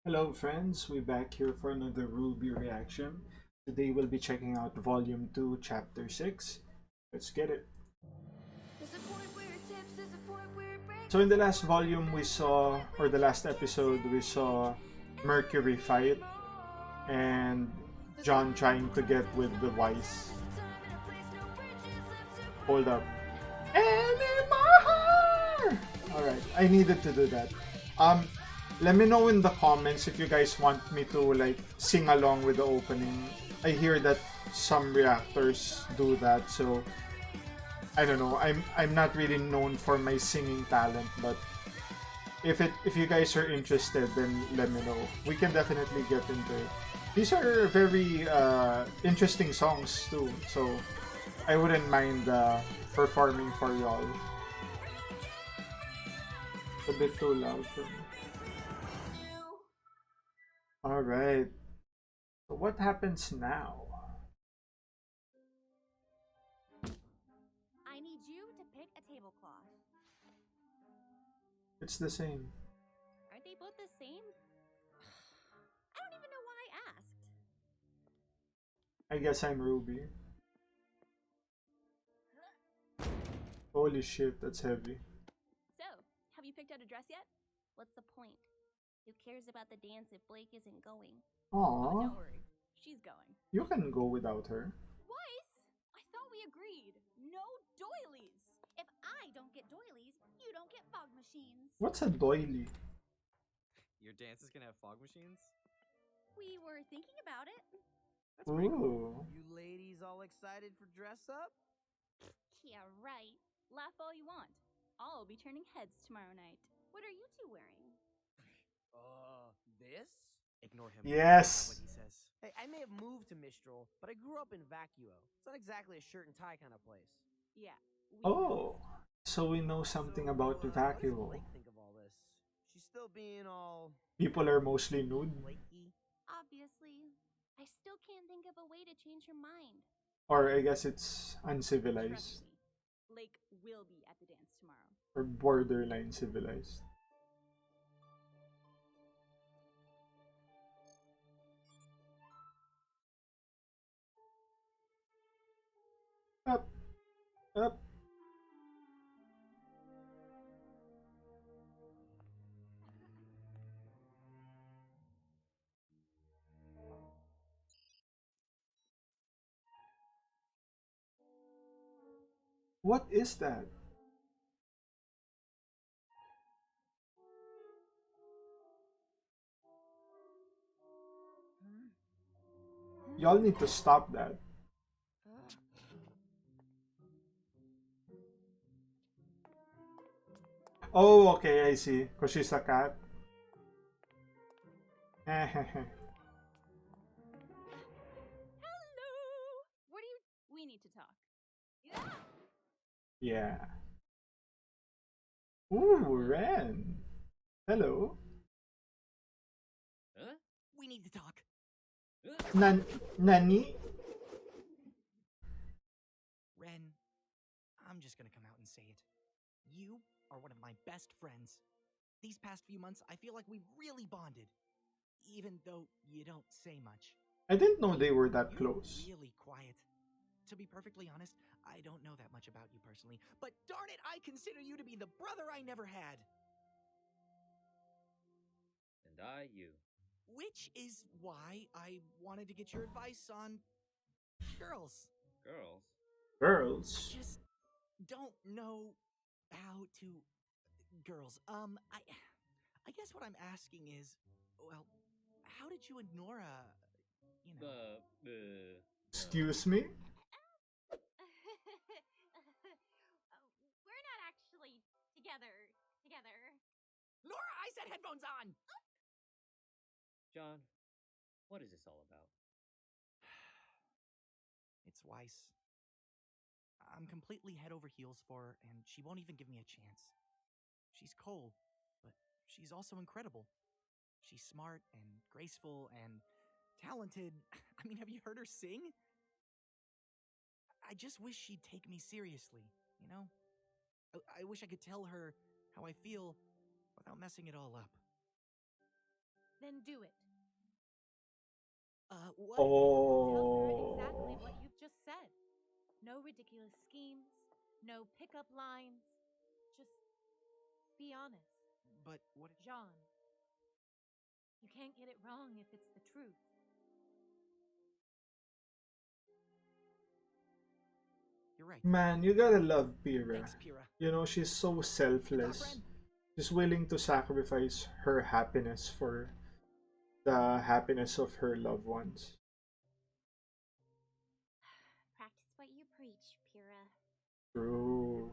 Hello friends, we're back here for another RWBY reaction. Today we'll be checking out Volume 2, Chapter 6. Let's get it. So in the last volume we saw, or the last episode, we saw Mercury fight and John trying to get with the Vice. Hold up. Anymore! Alright, I needed to do that. Let me know in the comments if you guys want me to like sing along with the opening. I hear that some reactors do that, so I don't know. I'm not really known for my singing talent, but if you guys are interested, then let me know. We can definitely get into it. These are very interesting songs too, so I wouldn't mind performing for y'all. It's a bit too loud for me. Alright, so what happens now? I need you to pick a tablecloth. It's the same. Aren't they both the same? I don't even know why I asked. I guess I'm Ruby. Holy shit, that's heavy. So, have you picked out a dress yet? What's the point? Who cares about the dance if Blake isn't going? Oh, Aww, don't worry. She's going. you can go without her. Weiss? I thought we agreed. No doilies. If I don't get doilies, you don't get fog machines. What's a doily? Your dance is gonna have fog machines? We were thinking about it. That's pretty cool. Ooh. You ladies all excited for dress up? Yeah, right. Laugh all you want. I'll be turning heads tomorrow night. What are you two wearing? This? Ignore him. Yes. What he says. Hey, I may have moved to Mistral, but I grew up in Vacuo. It's not exactly a shirt and tie kind of place. Yeah. We Oh, so we know something about the What does vacuole. Blake think of all this? She's still being all People are mostly nude, flaky. Obviously, I still can't think of a way to change her mind. or I guess it's Trust uncivilized, me, Blake will be at the dance tomorrow. or borderline civilized. Up, up. What is that? Y'all need to stop that. Oh, okay, I see. Because she's a cat. Hello. What do you? We need to talk. Yeah. Ooh, Ren. Hello. Huh? We need to talk. Nani? Ren, I'm just gonna come out and say it. You are one of my best friends. These past few months, I feel like we've really bonded. Even though you don't say much. I didn't know they were that You're close. really quiet. To be perfectly honest, I don't know that much about you personally, but darn it, I consider you to be the brother I never had. And I you. Which is why I wanted to get your advice on girls. Girls? Girls. Just don't know how to girls. I guess what I'm asking is, well, how did you and Nora, you know? Excuse me? We're not actually together. Nora, I said headphones on. John, what is this all about? It's Weiss. I'm completely head over heels for her, and she won't even give me a chance. She's cold, but she's also incredible. She's smart and graceful and talented. I mean, have you heard her sing? I just wish she'd take me seriously, you know? I wish I could tell her how I feel without messing it all up. Then do it. What? Tell her exactly Oh. what you've just said. No ridiculous schemes, no pickup lines. Just be honest. But what if... Jean, you can't get it wrong if it's the truth. You're right. Man, you gotta love Pyrrha. Thanks, Pyrrha. You know, she's so selfless. She's willing to sacrifice her happiness for the happiness of her loved ones. Practice what you preach, Pyrrha. True.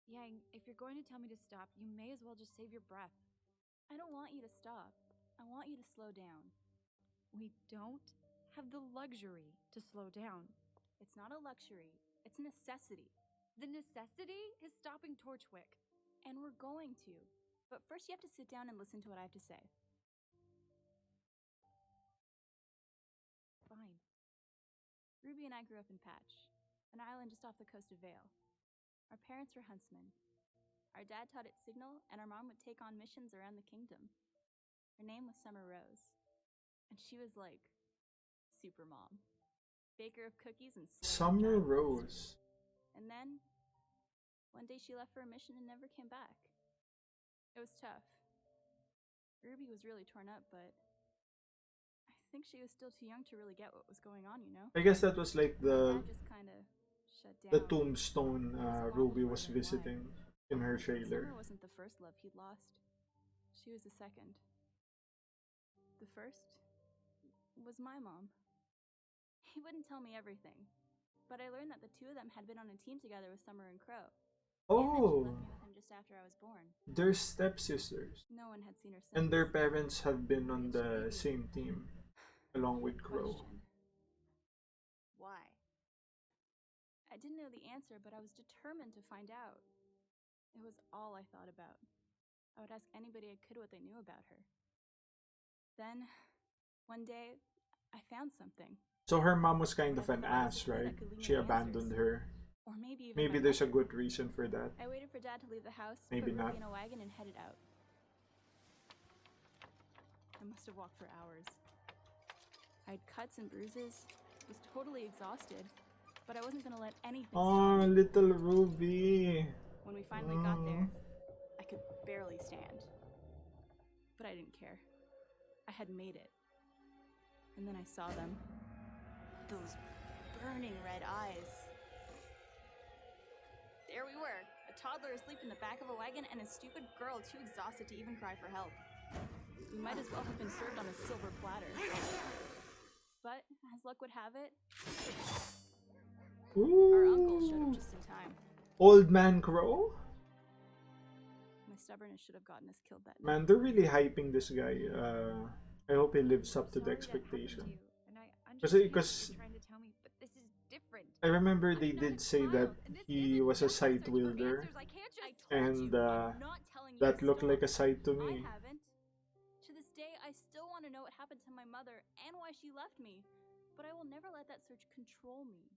Yang, if you're going to tell me to stop, you may as well just save your breath. I don't want you to stop. I want you to slow down. We don't have the luxury to slow down. It's not a luxury, it's a necessity. The necessity is stopping Torchwick. And we're going to. But first you have to sit down and listen to what I have to say. Fine. Ruby and I grew up in Patch, an island just off the coast of Vale. Our parents were huntsmen. Our dad taught at Signal, and our mom would take on missions around the kingdom. Her name was Summer Rose. And she was like, super mom. Baker of cookies and Summer Rose. And then, one day she left for a mission and never came back. It was tough. Ruby was really torn up, but I think she was still too young to really get what was going on, you know? I guess that was like My dad just kind of shut down. the tombstone Ruby was visiting in her trailer. Summer wasn't the first love he'd lost. She was the second. The first was my mom. He wouldn't tell me everything, but I learned that the two of them had been on a team together with Summer and Crow. And that she Oh, left me with him just after I was born. they're stepsisters. No one had seen her since. And their parents have been on the same team, along with Crow. Question. Why? I didn't know the answer, but I was determined to find out. It was all I thought about. I would ask anybody I could what they knew about her. Then, one day, I found something. So her mom was kind of an ass, right? She abandoned her. Or maybe even Maybe my there's a mother. good reason for that. I waited for Dad to leave the house, Maybe put not. Ruby in a wagon, and headed out. I must have walked for hours. I had cuts and bruises, was totally exhausted, but I wasn't gonna let anything Oh, stop me. little Ruby. When we finally got there, I could barely stand. But I didn't care. I had made it. And then I saw them. Those burning red eyes. There we were, a toddler asleep in the back of a wagon and a stupid girl too exhausted to even cry for help. We might as well have been served on a silver platter. But, as luck would have it, our uncle showed up Ooh. just in time. Old Man Crow? My stubbornness should have gotten us killed that night. Man, they're really hyping this guy. I hope he lives up to the Sorry that happened to expectation. you, and I Because understand what you're trying to tell me, but this is different. I remember I'm they not did a say that child, and this he isn't was a just sight search for wielder, answers. I can't just... and I'm not telling you that to looked stop. like a sight to I me. haven't. To this day, I still want to know what happened to my mother and why she left me. But I will never let that search control me.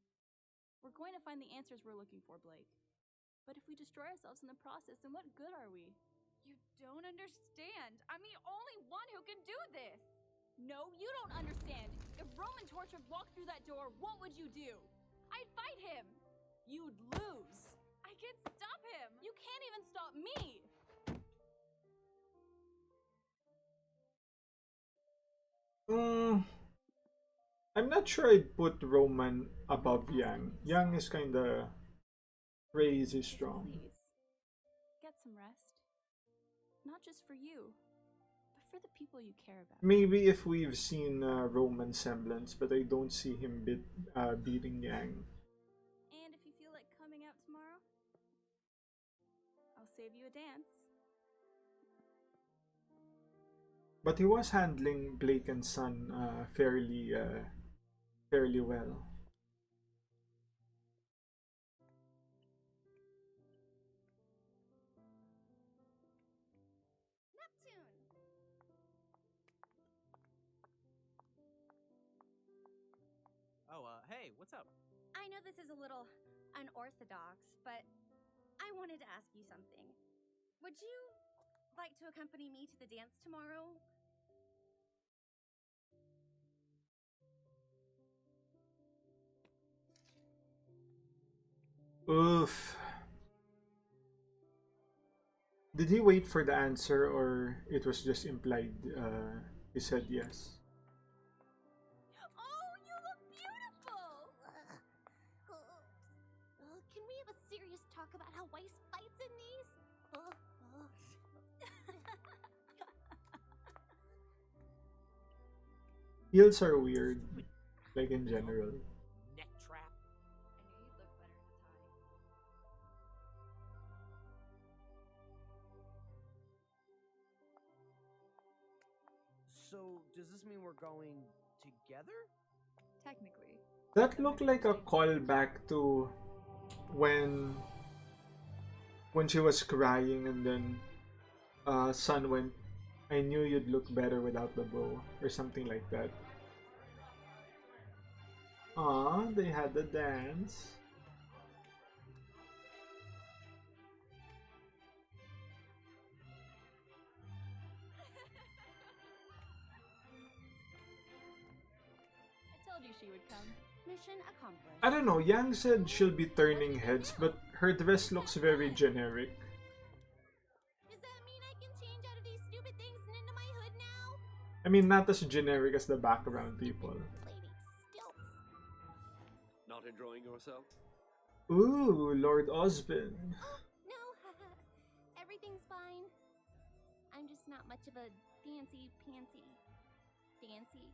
We're going to find the answers we're looking for, Blake. But if we destroy ourselves in the process, then what good are we? You don't understand. I'm the only one who can do this. No, you don't understand. If Roman Torchwood walked through that door, what would you do? I'd fight him. You'd lose. I can't stop him. You can't even stop me. I'm not sure I'd put Roman above Yang. Yang is kinda crazy strong. Please, get some rest. Not just for you, but for the people you care about. Maybe if we've seen Roman semblance, but I don't see him beating Yang. And if you feel like coming out tomorrow, I'll save you a dance. But he was handling Blake and Son fairly well. Neptune! Oh, hey, what's up? I know this is a little unorthodox, but I wanted to ask you something. Would you like to accompany me to the dance tomorrow? Oof. Did he wait for the answer or it was just implied he said yes? Oh, you look beautiful! Can we have a serious talk about how Weiss fights in these? Heels are weird, like in general. Neck trap. I knew you'd look better in a tie. So, does this mean we're going together? Technically. That looked like a callback to when she was crying and then Sun went, I knew you'd look better without the bow or something like that. Aw, they had the dance. I told you she would come. Mission accomplished. I don't know, Yang said she'll be turning heads, but her dress looks very generic. Does that mean I can change out of these stupid things and into my hood now? I mean, not as generic as the background people. Lady stilts. Not enjoying yourself? Ooh, Lord Osborne. No, everything's fine. I'm just not much of a dancy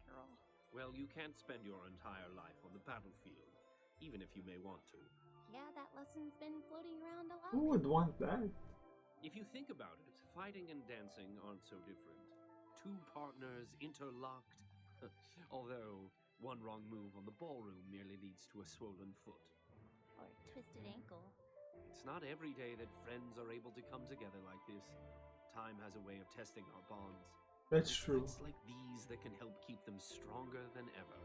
girl. Well, you can't spend your entire life on the battlefield, even if you may want to. Yeah, that lesson's been floating around a lot. Who would want that? If you think about it, fighting and dancing aren't so different. Two partners interlocked. Although, one wrong move on the ballroom merely leads to a swollen foot. Or twisted ankle. It's not every day that friends are able to come together like this. Time has a way of testing our bonds. That's It's true. nights like these that can help keep them stronger than ever.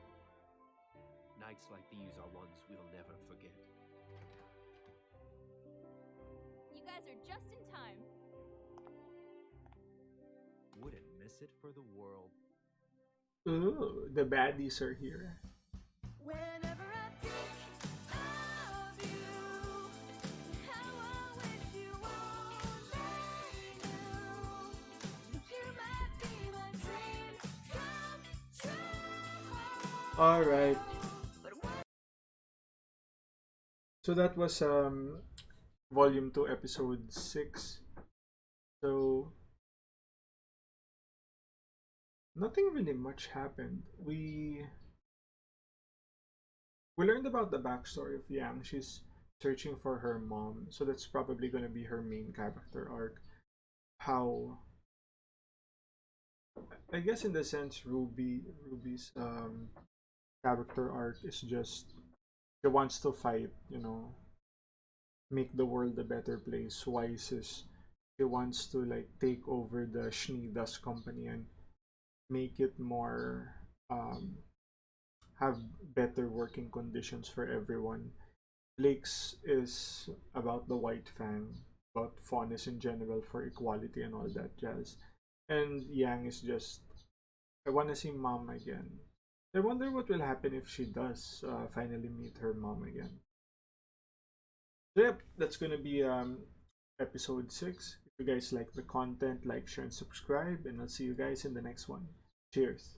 Nights like these are ones we'll never forget. You guys are just in time. Wouldn't miss it for the world. Ooh, the baddies are here. Whenever I think of you, how I wish you only knew. You might be my dream come true. Alright. So that was volume 2 episode 6. So nothing really much happened. We learned about the backstory of Yang. She's searching for her mom, so that's probably gonna be her main character arc. How, I guess in the sense Ruby's character arc is just she wants to fight, you know, make the world a better place. Weiss is she wants to like take over the Ch6 company and make it more have better working conditions for everyone. Blake's is about the White Fang, about fairness in general for equality and all that jazz. And Yang is just I wanna see mom again. I wonder what will happen if she does finally meet her mom again. So yep, that's gonna be episode 6. If you guys like the content, like, share, and subscribe, and I'll see you guys in the next one. Cheers.